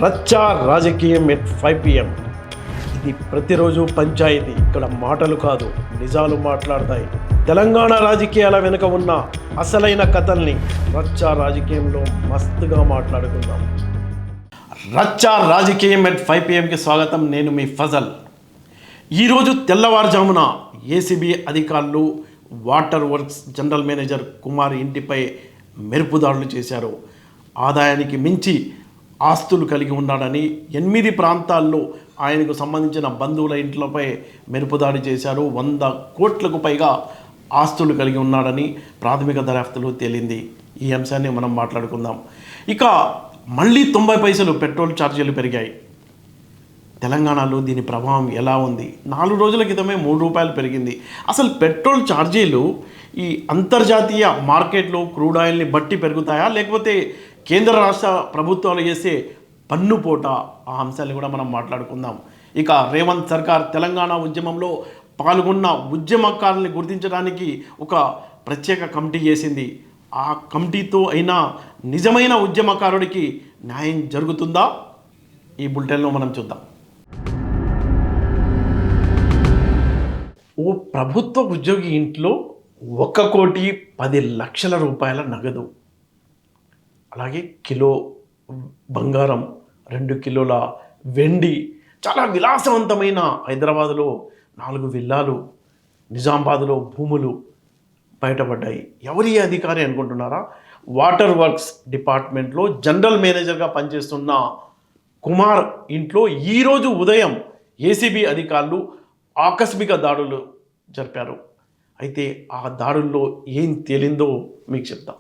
రచ్చా రాజకీయం at 5 PM. ఇది ప్రతిరోజు పంచాయతీ. ఇక్కడ మాటలు కాదు నిజాలు మాట్లాడతాయి. తెలంగాణ రాజకీయాల వెనుక ఉన్న అసలైన కథల్ని రచ్చా రాజకీయంలో మస్తుగా మాట్లాడుకుందాం. రచ్చా రాజకీయం ఎట్ 5 PMకి స్వాగతం. నేను మీ ఫజల్. ఈరోజు తెల్లవారుజామున ఏసీబీ అధికారులు water works general manager Kumar ఇంటిపై మెరుపుదాడులు చేశారు. ఆదాయానికి మించి ఆస్తులు కలిగి ఉన్నాడని 8 ప్రాంతాల్లో ఆయనకు సంబంధించిన బంధువుల ఇంట్లపై మెరుపుదాడి చేశారు. 100 కోట్లకు పైగా ఆస్తులు కలిగి ఉన్నాడని ప్రాథమిక దర్యాప్తులో తేలింది. ఈ అంశాన్ని మనం మాట్లాడుకుందాం. ఇక మళ్ళీ 90 పైసలు పెట్రోల్ ఛార్జీలు పెరిగాయి. తెలంగాణలో దీని ప్రభావం ఎలా ఉంది? 4 రోజుల క్రితమే 3 రూపాయలు పెరిగింది. అసలు పెట్రోల్ ఛార్జీలు ఈ అంతర్జాతీయ మార్కెట్లో క్రూడ్ ఆయిల్ని బట్టి పెరుగుతాయా, లేకపోతే కేంద్ర రాష్ట్ర ప్రభుత్వాలు చేసే పన్ను పోట? ఆ అంశాన్ని కూడా మనం మాట్లాడుకుందాం. ఇక రేవంత్ సర్కార్ తెలంగాణ ఉద్యమంలో పాల్గొన్న ఉద్యమకారుల్ని గుర్తించడానికి ఒక ప్రత్యేక కమిటీ చేసింది. ఆ కమిటీతో అయినా నిజమైన ఉద్యమకారుడికి న్యాయం జరుగుతుందా? ఈ బులెటిన్లో మనం చూద్దాం. ఓ ప్రభుత్వ ఉద్యోగి ఇంట్లో 1,10,00,000 రూపాయల నగదు, అలాగే కిలో బంగారం, 2 కిలోల వెండి, చాలా విలాసవంతమైన హైదరాబాదులో 4 విల్లాలు, నిజామాబాద్లో భూములు బయటపడ్డాయి. ఎవరి అధికారి అనుకుంటున్నారా? వాటర్ వర్క్స్ డిపార్ట్మెంట్లో జనరల్ మేనేజర్గా పనిచేస్తున్న కుమార్ ఇంట్లో ఈరోజు ఉదయం ఏసీబీ అధికారులు ఆకస్మిక దాడులు జరిపారు. అయితే ఆ దాడుల్లో ఏం తేలిందో మీకు చెప్తాం.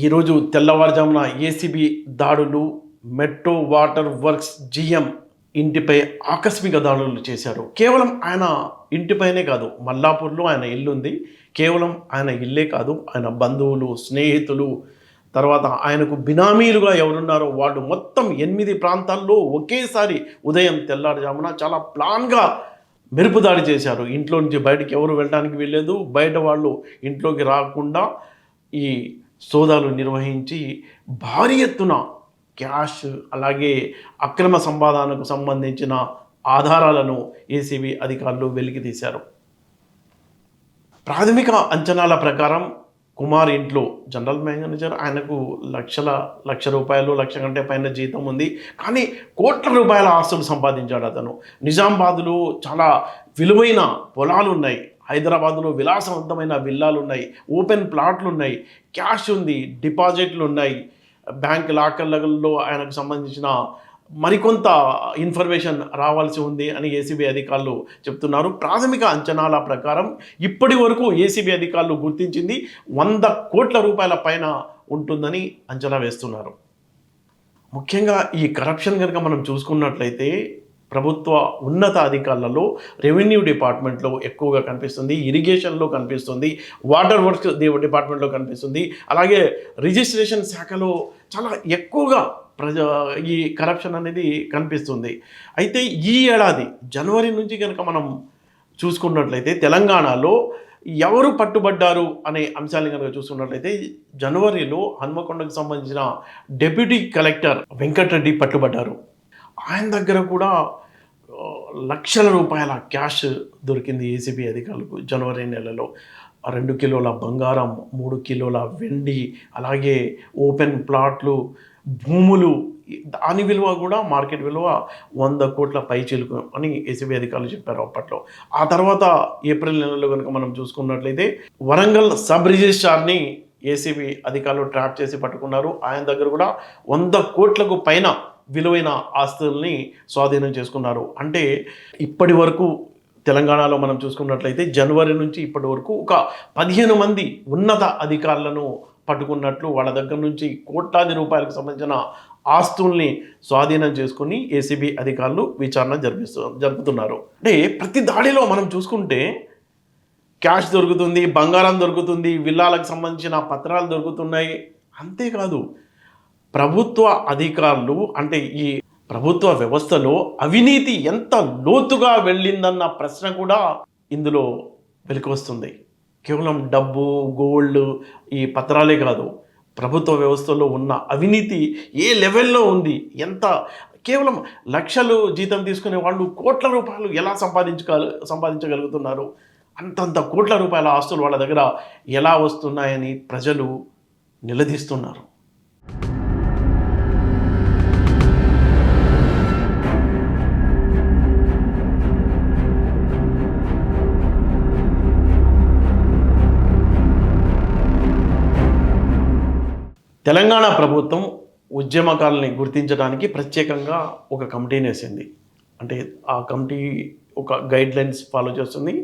ఈరోజు తెల్లవారుజామున ఏసీబీ దాడులు మెట్రో వాటర్ వర్క్స్ జీఎం ఇంటిపై ఆకస్మిక దాడులు చేశారు. కేవలం ఆయన ఇంటిపైనే కాదు, మల్లాపూర్లో ఆయన ఇల్లు ఉంది. కేవలం ఆయన ఇల్లే కాదు, ఆయన బంధువులు, స్నేహితులు, తర్వాత ఆయనకు బినామీలుగా ఎవరున్నారో వాళ్ళు మొత్తం 8 ప్రాంతాల్లో ఒకేసారి ఉదయం తెల్లారుజామున చాలా ప్లాన్గా మెరుపుదాడి చేశారు. ఇంట్లో నుంచి బయటికి ఎవరు వెళ్ళడానికి వెళ్ళలేదు. బయట వాళ్ళు ఇంట్లోకి రాకుండా ఈ సోదాలు నిర్వహించి భారీ ఎత్తున క్యాష్, అలాగే అక్రమ సంపాదనకు సంబంధించిన ఆధారాలను ఏసీబీ అధికారులు వెలికి తీశారు. ప్రాథమిక అంచనాల ప్రకారం కుమార్ ఇంట్లో జనరల్ మేనేజర్, ఆయనకు లక్ష రూపాయలు, లక్ష కంటే పైన జీతం ఉంది. కానీ కోట్ల రూపాయల ఆస్తులు సంపాదించాడు అతను. నిజామాబాద్లో చాలా విలువైన పొలాలు ఉన్నాయి. హైదరాబాద్లో విలాసవంతమైన విల్లాలు ఉన్నాయి, ఓపెన్ ప్లాట్లు ఉన్నాయి, క్యాష్ ఉంది, డిపాజిట్లు ఉన్నాయి, బ్యాంక్ లాకర్లలో ఆయనకు సంబంధించిన మరికొంత ఇన్ఫర్మేషన్ రావాల్సి ఉంది అని ఏసీబీ అధికారులు చెప్తున్నారు. ప్రాథమిక అంచనాల ప్రకారం ఇప్పటి వరకు ఏసీబీ అధికారులు గుర్తించింది 100 కోట్ల రూపాయల పైన ఉంటుందని అంచనా వేస్తున్నారు. ముఖ్యంగా ఈ కరప్షన్ కనుక మనం చూసుకున్నట్లయితే ప్రభుత్వ ఉన్నత అధికారులలో రెవెన్యూ డిపార్ట్మెంట్లో ఎక్కువగా కనిపిస్తుంది, ఇరిగేషన్లో కనిపిస్తుంది, వాటర్ వర్క్స్ డిపార్ట్మెంట్లో కనిపిస్తుంది, అలాగే రిజిస్ట్రేషన్ శాఖలో చాలా ఎక్కువగా ఈ కరప్షన్ అనేది కనిపిస్తుంది. అయితే ఈ ఏడాది జనవరి నుంచి కనుక మనం చూసుకున్నట్లయితే తెలంగాణలో ఎవరు పట్టుబడ్డారు అనే అంశాన్ని కనుక చూసుకున్నట్లయితే జనవరిలో హన్మకొండకు సంబంధించిన డిప్యూటీ కలెక్టర్ వెంకటరెడ్డి పట్టుబడ్డారు. ఆయన దగ్గర కూడా లక్షల రూపాయల క్యాష్ దొరికింది ఏసీబీ అధికారులకు. జనవరి నెలలో 2 కిలోల బంగారం, 3 కిలోల వెండి, అలాగే ఓపెన్ ప్లాట్లు, భూములు, దాని విలువ కూడా మార్కెట్ విలువ 100 కోట్ల పైచిలుకు అని ఏసీబీ అధికారులు చెప్పారు అప్పట్లో. ఆ తర్వాత ఏప్రిల్ నెలలో కనుక మనం చూసుకున్నట్లయితే వరంగల్ సబ్ రిజిస్ట్రార్ని ఏసీబీ అధికారులు ట్రాప్ చేసి పట్టుకున్నారు. ఆయన దగ్గర కూడా 100 కోట్లకు పైన విలువైన ఆస్తుల్ని స్వాధీనం చేసుకున్నారు. అంటే ఇప్పటి వరకు తెలంగాణలో మనం చూసుకున్నట్లయితే జనవరి నుంచి ఇప్పటి వరకు ఒక 15 మంది ఉన్నత అధికారులను పట్టుకున్నట్లు, వాళ్ళ దగ్గర నుంచి కోట్లాది రూపాయలకు సంబంధించిన ఆస్తుల్ని స్వాధీనం చేసుకుని ఏసీబీ అధికారులు విచారణ జరుపుతున్నారు. అంటే ప్రతి దాడిలో మనం చూసుకుంటే క్యాష్ దొరుకుతుంది, బంగారం దొరుకుతుంది, విల్లాలకు సంబంధించిన పత్రాలు దొరుకుతున్నాయి. అంతేకాదు ప్రభుత్వ అధికారులు అంటే ఈ ప్రభుత్వ వ్యవస్థలో అవినీతి ఎంత లోతుగా వెళ్ళిందన్న ప్రశ్న కూడా ఇందులో వెలికివస్తుంది. కేవలం డబ్బు, గోల్డ్, ఈ పత్రాలే కాదు, ప్రభుత్వ వ్యవస్థలో ఉన్న అవినీతి ఏ లెవెల్లో ఉంది, ఎంత కేవలం లక్షలు జీతం తీసుకునే వాళ్ళు కోట్ల రూపాయలు ఎలా సంపాదించగలుగుతున్నారు, అంతంత కోట్ల రూపాయల ఆస్తులు వాళ్ళ దగ్గర ఎలా వస్తున్నాయని ప్రజలు నిలదీస్తున్నారు. తెలంగాణ ప్రభుత్వం ఉద్యమకారుల్ని గుర్తించడానికి ప్రత్యేకంగా ఒక కమిటీని వేసింది. అంటే ఆ కమిటీ ఒక గైడ్లైన్స్ ఫాలో చేస్తుంది.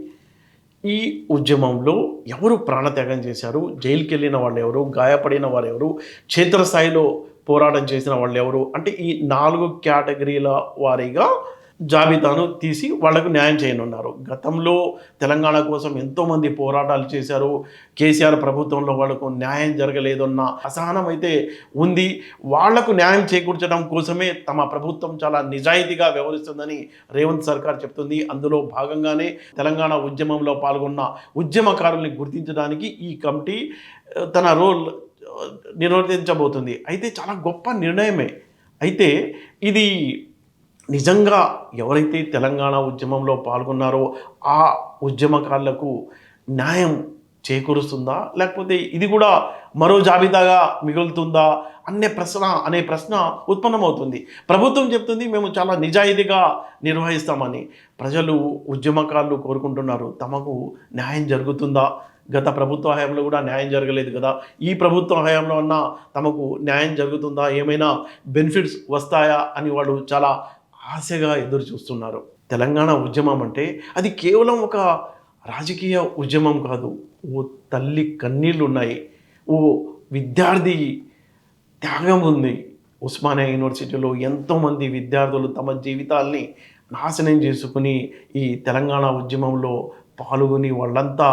ఈ ఉద్యమంలో ఎవరు ప్రాణత్యాగం చేశారు, జైలుకి వెళ్ళిన వాళ్ళు ఎవరు, గాయపడిన వారు ఎవరు, క్షేత్రస్థాయిలో పోరాటం చేసిన వాళ్ళు ఎవరు, అంటే ఈ 4 కేటగిరీల వారీగా జాబితాను తీసి వాళ్లకు న్యాయం చేయనున్నారు. గతంలో తెలంగాణ కోసం ఎంతోమంది పోరాటాలు చేశారు. కేసీఆర్ ప్రభుత్వంలో వాళ్లకు న్యాయం జరగలేదన్న అసహనం అయితే ఉంది. వాళ్లకు న్యాయం చేకూర్చడం కోసమే తమ ప్రభుత్వం చాలా నిజాయితీగా వ్యవహరిస్తుందని రేవంత్ సర్కార్ చెప్తుంది. అందులో భాగంగానే తెలంగాణ ఉద్యమంలో పాల్గొన్న ఉద్యమకారుల్ని గుర్తించడానికి ఈ కమిటీ తన రోల్ నిర్వర్తించబోతుంది. అయితే చాలా గొప్ప నిర్ణయమే. అయితే ఇది నిజంగా ఎవరైతే తెలంగాణ ఉద్యమంలో పాల్గొన్నారో ఆ ఉద్యమకారులకు న్యాయం చేకూరుస్తుందా, లేకపోతే ఇది కూడా మరో జాబితాగా మిగులుతుందా అనే ప్రశ్న ఉత్పన్నమవుతుంది. ప్రభుత్వం చెప్తుంది మేము చాలా నిజాయితీగా నిర్వహిస్తామని. ప్రజలు, ఉద్యమకారులు కోరుకుంటున్నారు తమకు న్యాయం జరుగుతుందా, గత ప్రభుత్వ హయాంలో కూడా న్యాయం జరగలేదు కదా, ఈ ప్రభుత్వ హయాంలో అన్నా తమకు న్యాయం జరుగుతుందా, ఏమైనా బెనిఫిట్స్ వస్తాయా అని వాళ్ళు చాలా ఆశగా ఎదురు చూస్తున్నారు. తెలంగాణ ఉద్యమం అంటే అది కేవలం ఒక రాజకీయ ఉద్యమం కాదు. ఓ తల్లి కన్నీళ్ళు ఉన్నాయి, ఓ విద్యార్థి త్యాగం ఉంది. ఉస్మానియా యూనివర్సిటీలో ఎంతోమంది విద్యార్థులు తమ జీవితాల్ని నాశనం చేసుకుని ఈ తెలంగాణ ఉద్యమంలో పాల్గొని వాళ్ళంతా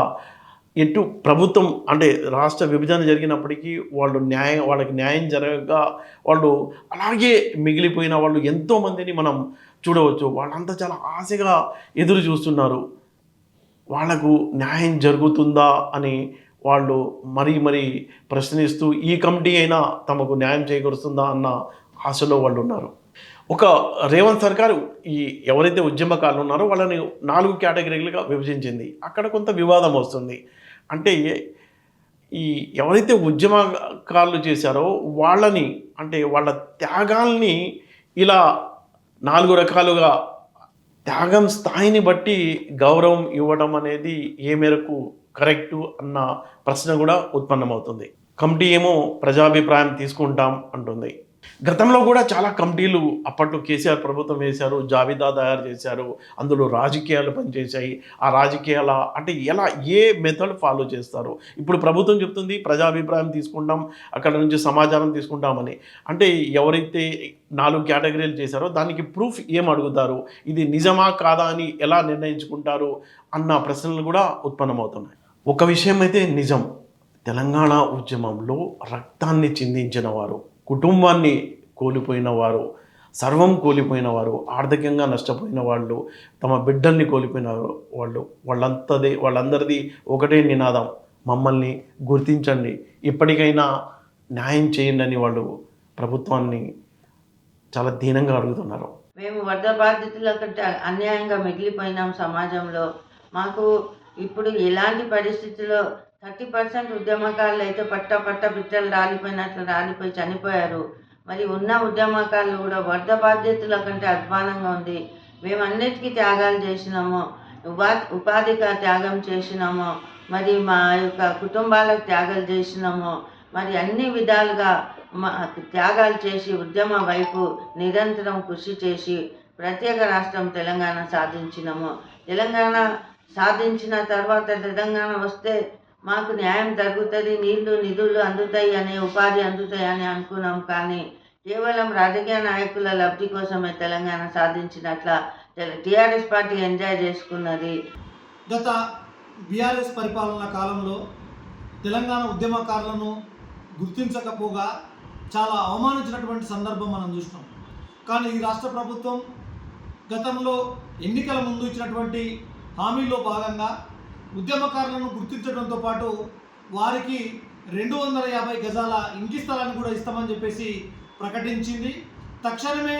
ఎటు ప్రభుత్వం అంటే రాష్ట్ర విభజన జరిగినప్పటికీ వాళ్ళకి న్యాయం జరగక వాళ్ళు అలాగే మిగిలిపోయిన వాళ్ళు ఎంతోమందిని మనం చూడవచ్చు. వాళ్ళంతా చాలా ఆశగా ఎదురు చూస్తున్నారు. వాళ్లకు న్యాయం జరుగుతుందా అని వాళ్ళు మరీ ప్రశ్నిస్తూ ఈ కమిటీ అయినా తమకు న్యాయం చేకూరుస్తుందా అన్న ఆశలో వాళ్ళు ఉన్నారు. ఒక రేవంత్ సర్కారు ఈ ఎవరైతే ఉద్యమకారులు ఉన్నారో వాళ్ళని 4 కేటగిరీలుగా విభజించింది. అక్కడ కొంత వివాదం వస్తుంది. అంటే ఈ ఎవరైతే ఉద్యమకారులు చేశారో వాళ్ళని, అంటే వాళ్ళ త్యాగాల్ని ఇలా 4 రకాలుగా త్యాగం స్థాయిని బట్టి గౌరవం ఇవ్వడం అనేది ఏ మేరకు కరెక్టు అన్న ప్రశ్న కూడా ఉత్పన్నమవుతుంది. కమిటీ ఏమో ప్రజాభిప్రాయం తీసుకుంటాం అంటుంది. గతంలో కూడా చాలా కమిటీలు అప్పట్లో కేసీఆర్ ప్రభుత్వం వేశారు, జాబితా తయారు చేశారు. అందులో రాజకీయాలు పనిచేశాయి. ఆ రాజకీయాల అంటే ఎలా ఏ మెథడ్ ఫాలో చేస్తారు. ఇప్పుడు ప్రభుత్వం చెప్తుంది ప్రజాభిప్రాయం తీసుకుంటాం, అక్కడ నుంచి సమాచారం తీసుకుంటామని. అంటే ఎవరైతే 4 కేటగిరీలు చేశారో దానికి ప్రూఫ్ ఏం అడుగుతారు, ఇది నిజమా కాదా అని ఎలా నిర్ణయించుకుంటారు అన్న ప్రశ్నలు కూడా ఉత్పన్నమవుతున్నాయి. ఒక విషయం అయితే నిజం, తెలంగాణ ఉద్యమంలో రక్తాన్ని చిందించిన వారు, కుటుంబాన్ని కోల్పోయిన వారు, సర్వం కోల్పోయిన వారు, ఆర్థికంగా నష్టపోయిన వాళ్ళు, తమ బిడ్డల్ని కోల్పోయిన వాళ్ళు, వాళ్ళందరిది ఒకటే నినాదం, మమ్మల్ని గుర్తించండి, ఇప్పటికైనా న్యాయం చేయండి అని వాళ్ళు ప్రభుత్వాన్ని చాలా దీనంగా అడుగుతున్నారు. మేము వరద బాధితుల కంటే అన్యాయంగా మిగిలిపోయినాం సమాజంలో. మాకు ఇప్పుడు ఎలాంటి పరిస్థితుల్లో 30% ఉద్యమకారులు అయితే పట్ట బిడ్డలు రాలిపోయినట్లు రాలిపోయి చనిపోయారు. మరి ఉన్న ఉద్యమకారులు కూడా వరద బాధ్యతల కంటే అధ్వానంగా ఉంది. మేము అన్నిటికీ త్యాగాలు చేసినాము, ఉపాధిగా త్యాగం చేసినాము, మరి మా యొక్క కుటుంబాలకు త్యాగాలు చేసినాము, మరి అన్ని విధాలుగా త్యాగాలు చేసి ఉద్యమ వైపు నిరంతరం కృషి చేసి ప్రత్యేక రాష్ట్రం తెలంగాణ సాధించినాము. తెలంగాణ సాధించిన తర్వాత తెలంగాణ వస్తే మాకు న్యాయం జరుగుతుంది, నీళ్లు నిధులు అందుతాయి అనే ఉపాధి అందుతాయి అని అనుకున్నాం. కానీ కేవలం రాజకీయ నాయకుల లబ్ధి కోసమే తెలంగాణ సాధించినట్ల టీఆర్ఎస్ పార్టీ ఎంజాయ్ చేసుకున్నది. గత బీఆర్ఎస్ పరిపాలన కాలంలో తెలంగాణ ఉద్యమకారులను గుర్తించకపోగా చాలా అవమానించినటువంటి సందర్భం మనం చూసినాం. కానీ ఈ రాష్ట్ర ప్రభుత్వం గతంలో ఎన్నికల ముందు ఇచ్చినటువంటి హామీల్లో భాగంగా ఉద్యమకారులను గుర్తించడంతో పాటు వారికి 250 గజాల ఇంటి స్థలాన్ని కూడా ఇస్తామని చెప్పేసి ప్రకటించింది. తక్షణమే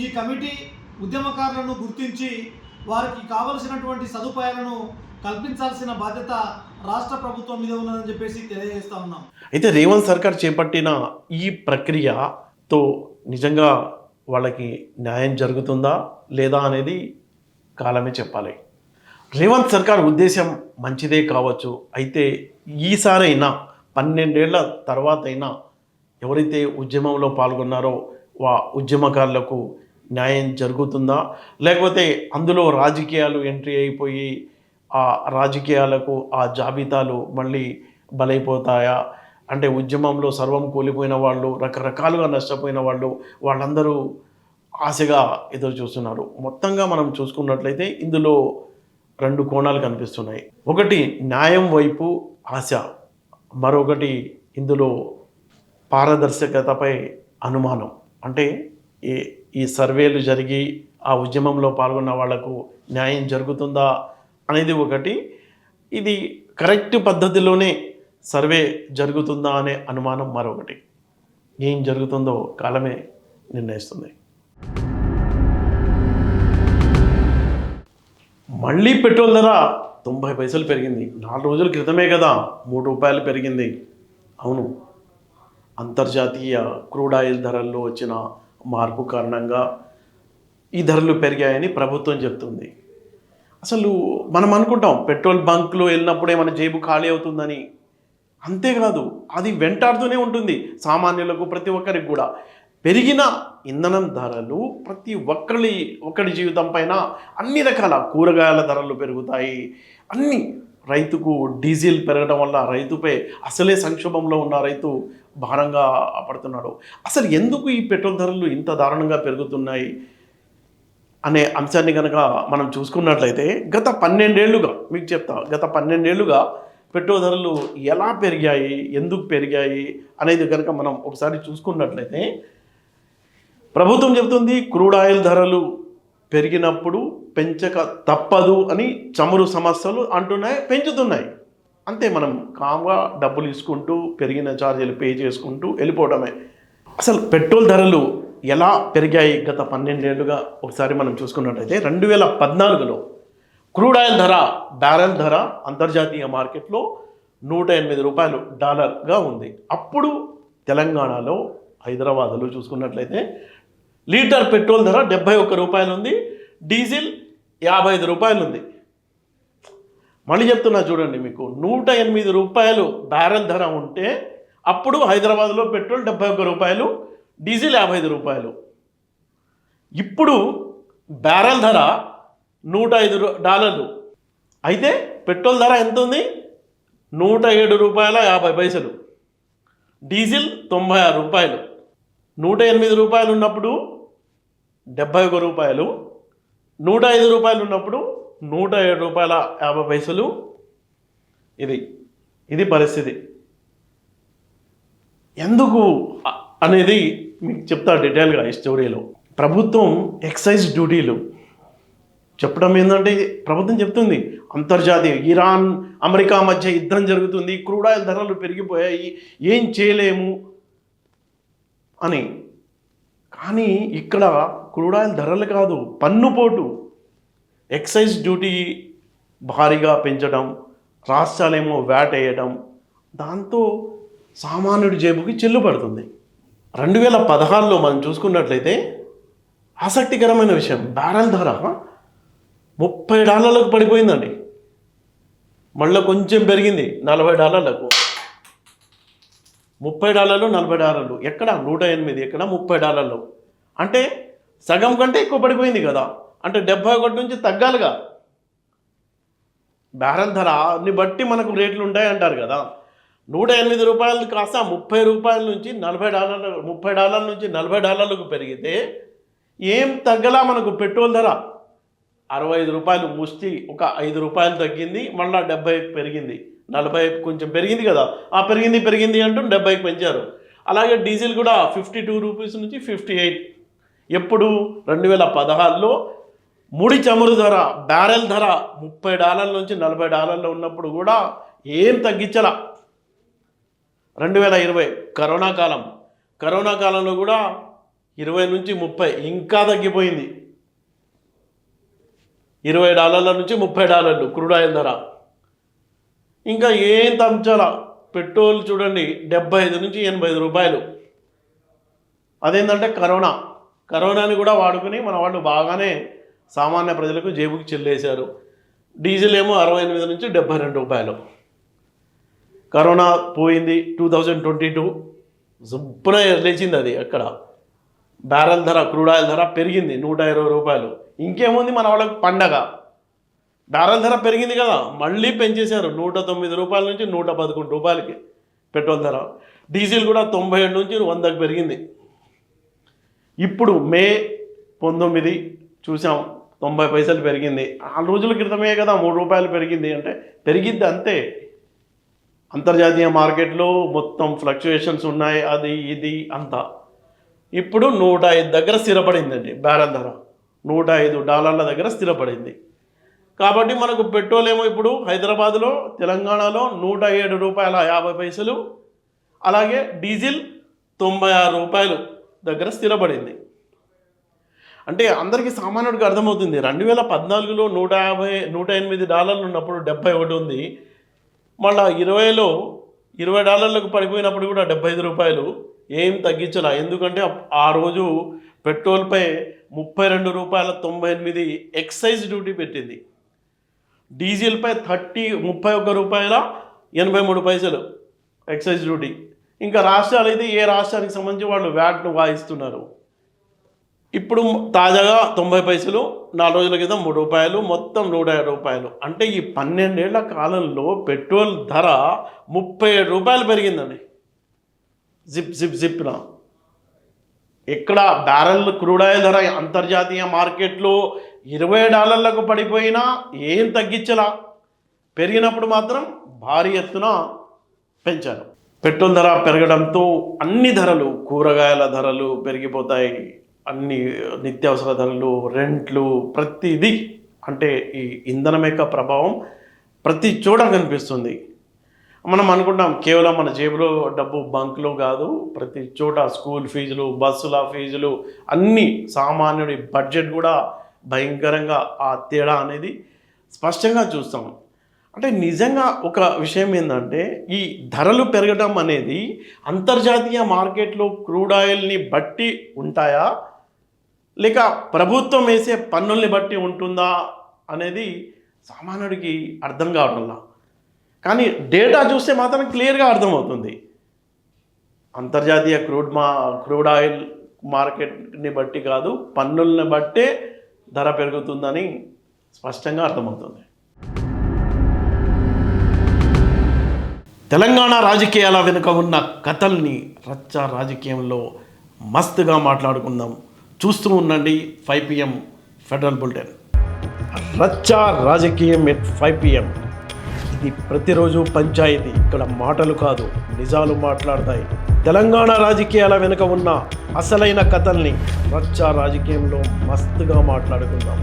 ఈ కమిటీ ఉద్యమకారులను గుర్తించి వారికి కావలసినటువంటి సదుపాయాలను కల్పించాల్సిన బాధ్యత రాష్ట్ర ప్రభుత్వం మీద ఉన్నదని చెప్పేసి తెలియజేస్తా ఉన్నాం. అయితే రేవంత్ సర్కార్ చేపట్టిన ఈ ప్రక్రియతో నిజంగా వాళ్ళకి న్యాయం జరుగుతుందా లేదా అనేది కాలమే చెప్పాలి. రేవంత్ సర్కార్ ఉద్దేశం మంచిదే కావచ్చు. అయితే ఈసారైనా 12 ఏళ్ల తర్వాత అయినా ఎవరైతే ఉద్యమంలో పాల్గొన్నారో ఉద్యమకారులకు న్యాయం జరుగుతుందా, లేకపోతే అందులో రాజకీయాలు ఎంట్రీ అయిపోయి ఆ రాజకీయాలకు ఆ జాబితాలు మళ్ళీ బలైపోతాయా? అంటే ఉద్యమంలో సర్వం కూలిపోయిన వాళ్ళు, రకరకాలుగా నష్టపోయిన వాళ్ళు, వాళ్ళందరూ ఆశగా ఎదురు చూస్తున్నారు. మొత్తంగా మనం చూసుకున్నట్లయితే ఇందులో 2 కోణాలు కనిపిస్తున్నాయి. ఒకటి న్యాయం వైపు ఆశ, మరొకటి ఇందులో పారదర్శకతపై అనుమానం. అంటే ఈ సర్వేలు జరిగి ఆ ఉద్యమంలో పాల్గొన్న వాళ్లకు న్యాయం జరుగుతుందా అనేది ఒకటి, ఇది కరెక్ట్ పద్ధతిలోనే సర్వే జరుగుతుందా అనే అనుమానం మరొకటి. ఏం జరుగుతుందో కాలమే నిర్ణయిస్తుంది. మళ్ళీ పెట్రోల్ ధర 90 పైసలు పెరిగింది. 4 రోజుల క్రితమే కదా 3 రూపాయలు పెరిగింది. అవును, అంతర్జాతీయ క్రూడ్ ఆయిల్ ధరల్లో వచ్చిన మార్పు కారణంగా ఈ ధరలు పెరిగాయని ప్రభుత్వం చెప్తుంది. అసలు మనం అనుకుంటాం పెట్రోల్ బంక్లో వెళ్ళినప్పుడే మన జేబు ఖాళీ అవుతుందని. అంతేకాదు, అది వెంటాడుతూనే ఉంటుంది సామాన్యులకు, ప్రతి ఒక్కరికి కూడా. పెరిగిన ఇంధనం ధరలు ప్రతి ఒక్కరి జీవితం పైన అన్ని రకాల కూరగాయల ధరలు పెరుగుతాయి. అన్ని రైతుకు డీజిల్ పెరగడం వల్ల రైతుపై అసలే సంక్షోభంలో ఉన్న రైతు భారంగా పడుతున్నాడు. అసలు ఎందుకు ఈ పెట్రోల్ ధరలు ఇంత దారుణంగా పెరుగుతున్నాయి అనే అంశాన్ని కనుక మనం చూసుకున్నట్లయితే గత 12 ఏళ్ళుగా మీకు చెప్తా, గత 12 ఏళ్ళుగా పెట్రోల్ ధరలు ఎలా పెరిగాయి, ఎందుకు పెరిగాయి అనేది కనుక మనం ఒకసారి చూసుకున్నట్లయితే ప్రభుత్వం చెబుతుంది క్రూడ్ ఆయిల్ ధరలు పెరిగినప్పుడు పెంచక తప్పదు అని చమురు సంస్థలు అంటున్నాయి, పెంచుతున్నాయి. అంతే, మనం కామ్గా డబ్బులు ఇసుకుంటూ పెరిగిన ఛార్జీలు పే చేసుకుంటూ వెళ్ళిపోవడమే. అసలు పెట్రోల్ ధరలు ఎలా పెరిగాయి గత 12 ఏళ్ళుగా ఒకసారి మనం చూసుకున్నట్లయితే 2014లో క్రూడ్ ఆయిల్ ధర, బ్యారెల్ ధర అంతర్జాతీయ మార్కెట్లో $108 డాలర్గా ఉంది. అప్పుడు తెలంగాణలో హైదరాబాద్లో చూసుకున్నట్లయితే లీటర్ పెట్రోల్ ధర $71 ఉంది, డీజిల్ $55 ఉంది. మళ్ళీ చెప్తున్నా చూడండి, మీకు $108 బ్యారెల్ ధర ఉంటే అప్పుడు హైదరాబాద్లో పెట్రోల్ $71, డీజిల్ $55. ఇప్పుడు బ్యారెల్ ధర $105. అయితే పెట్రోల్ ధర ఎంత ఉంది? $107.50, డీజిల్ $96. $108 ఉన్నప్పుడు $71, $105 ఉన్నప్పుడు $107.50. ఇది పరిస్థితి. ఎందుకు అనేది మీకు చెప్తా డీటెయిల్గా ఈ స్టోరీలో. ప్రభుత్వం ఎక్సైజ్ డ్యూటీలు చెప్పడం ఏంటంటే, ప్రభుత్వం చెప్తుంది అంతర్జాతీయ ఇరాన్ అమెరికా మధ్య యుద్ధం జరుగుతుంది, క్రూడ్ ఆయిల్ ధరలు పెరిగిపోయాయి, ఏం చేయలేము అని. కానీ ఇక్కడ క్రూడ్ ఆయిల్ ధరలు కాదు, పన్నుపోటు, ఎక్సైజ్ డ్యూటీ భారీగా పెంచడం, రాష్ట్రాలేమో వ్యాట్ వేయడం, దాంతో సామాన్యుడి జేబుకి చెల్లుపడుతుంది. 2016లో మనం చూసుకున్నట్లయితే ఆసక్తికరమైన విషయం, బ్యారెల్ ధర $30 పడిపోయిందండి. మళ్ళీ కొంచెం పెరిగింది $40. $30, $40. ఎక్కడ 108, ఎక్కడ $30. అంటే సగం కంటే ఎక్కువ పడిపోయింది కదా. అంటే 71 నుంచి తగ్గాలిగా. బ్యారెల్ ధరని బట్టి మనకు రేట్లు ఉంటాయి అంటారు కదా. $108 కాస్త $30 నుంచి $40, $30 నుంచి $40 పెరిగితే ఏం తగ్గలా మనకు పెట్రోల్ ధర. $65 ముష్టి, ఒక $5 తగ్గింది, మళ్ళీ 70 పెరిగింది, 40 కొంచెం పెరిగింది కదా. ఆ పెరిగింది అంటూ 70 పెంచారు. అలాగే డీజిల్ కూడా 52 రూపీస్ నుంచి 58. ఎప్పుడు 2016లో ముడి చమురు ధర బ్యారెల్ ధర $30 నుంచి $40 ఉన్నప్పుడు కూడా ఏం తగ్గించాల. 2020 కరోనా కాలంలో కూడా 20 నుంచి 30 ఇంకా తగ్గిపోయింది. $20 నుంచి $30 క్రూడ్ ఆయిల్ ధర. ఇంకా ఏం తగ్గించాల. పెట్రోల్ చూడండి 75 నుంచి 85 రూపాయలు. అదేంటంటే కరోనాని కూడా వాడుకుని మన వాళ్ళు బాగానే సామాన్య ప్రజలకు జేబుకి చెల్లేశారు. డీజిల్ ఏమో 68 నుంచి 72 రూపాయలు. కరోనా పోయింది. 2022 జుప్పున లేచింది అది. అక్కడ బ్యారెల్ ధర క్రూడ్ ఆయిల్ ధర పెరిగింది 120 రూపాయలు. ఇంకేముంది మన వాళ్ళకి పండగ. బ్యారెల్ ధర పెరిగింది కదా, మళ్ళీ పెంచేశారు 109 రూపాయల నుంచి 111 రూపాయలకి పెట్రోల్ ధర. డీజిల్ కూడా 97 నుంచి 100కి పెరిగింది. ఇప్పుడు మే 19 చూసాం 90 పైసలు పెరిగింది. 4 రోజుల క్రితమే కదా 3 రూపాయలు పెరిగింది. అంటే పెరిగిద్ది అంతే. అంతర్జాతీయ మార్కెట్లో మొత్తం ఫ్లక్చుయేషన్స్ ఉన్నాయి, అది ఇది అంతా. ఇప్పుడు 105 దగ్గర స్థిరపడిందండి బ్యారెల్ ధర. $105 దగ్గర స్థిరపడింది. కాబట్టి మనకు పెట్రోల్ ఏమో ఇప్పుడు హైదరాబాద్లో తెలంగాణలో 107 రూపాయల 50 పైసలు, అలాగే డీజిల్ 96 రూపాయలు దగ్గర స్థిరపడింది. అంటే అందరికీ సామాన్యుడికి అర్థమవుతుంది. 2014లో $108 ఉన్నప్పుడు 71 ఉంది. మళ్ళీ 20లో $20 పడిపోయినప్పుడు కూడా 75 రూపాయలు. ఏం తగ్గించాల. ఎందుకంటే ఆ రోజు పెట్రోల్పై 32 రూపాయల 98 ఎక్సైజ్ డ్యూటీ పెట్టింది. డీజిల్పై 31 రూపాయల 83 పైసలు ఎక్సైజ్ డ్యూటీ. ఇంకా రాష్ట్రాలు అయితే ఏ రాష్ట్రానికి సంబంధించి వాళ్ళు వ్యాట్ను వాయిస్తున్నారు. ఇప్పుడు తాజాగా 90 పైసలు, 4 రోజుల క్రితం 3 రూపాయలు, మొత్తం 150 రూపాయలు. అంటే ఈ 12 ఏళ్ల కాలంలో పెట్రోల్ ధర 37 రూపాయలు పెరిగిందండి. జిప్న. ఎక్కడ బ్యారెల్ క్రూడ్ ఆయిల్ ధర అంతర్జాతీయ మార్కెట్లో $20లకు పడిపోయినా ఏం తగ్గించలా. పెరిగినప్పుడు మాత్రం భారీ ఎత్తున పెంచారు. పెట్రోల్ ధర పెరగడంతో అన్ని ధరలు, కూరగాయల ధరలు పెరిగిపోతాయి, అన్ని నిత్యావసర ధరలు, రెంట్లు, ప్రతిదీ. అంటే ఈ ఇంధనం యొక్క ప్రభావం ప్రతి చోట కనిపిస్తుంది. మనం అనుకుంటాం కేవలం మన జేబులో డబ్బు బంక్లో కాదు, ప్రతి చోట స్కూల్ ఫీజులు, బస్సుల ఫీజులు, అన్నీ సామాన్యుడి బడ్జెట్ కూడా భయంకరంగా ఆ తేడా అనేది స్పష్టంగా చూస్తాం. అంటే నిజంగా ఒక విషయం ఏంటంటే ఈ ధరలు పెరగడం అనేది అంతర్జాతీయ మార్కెట్లో క్రూడ్ ఆయిల్ని బట్టి ఉంటాయా, లేక ప్రభుత్వం వేసే పన్నుల్ని బట్టి ఉంటుందా అనేది సామాన్యుడికి అర్థం కావడంలా. కానీ డేటా చూస్తే మాత్రం క్లియర్గా అర్థమవుతుంది. అంతర్జాతీయ క్రూడ్ ఆయిల్ మార్కెట్ని బట్టి కాదు, పన్నుల్ని బట్టే ధర పెరుగుతుందని స్పష్టంగా అర్థమవుతుంది. తెలంగాణ రాజకీయాల వెనుక ఉన్న కథల్ని రచ్చ రాజకీయంలో మస్తుగా మాట్లాడుకుందాం. చూస్తూ ఉండండి 5 PM ఫెడరల్ బులెటిన్. రచ్చ రాజకీయం at 5 PM. ఇది ప్రతిరోజు పంచాయతీ. ఇక్కడ మాటలు కాదు, నిజాలు మాట్లాడతాయి. తెలంగాణ రాజకీయాల వెనుక ఉన్న అసలైన కథల్ని రచ్చ రాజకీయంలో మస్తుగా మాట్లాడుకుందాం.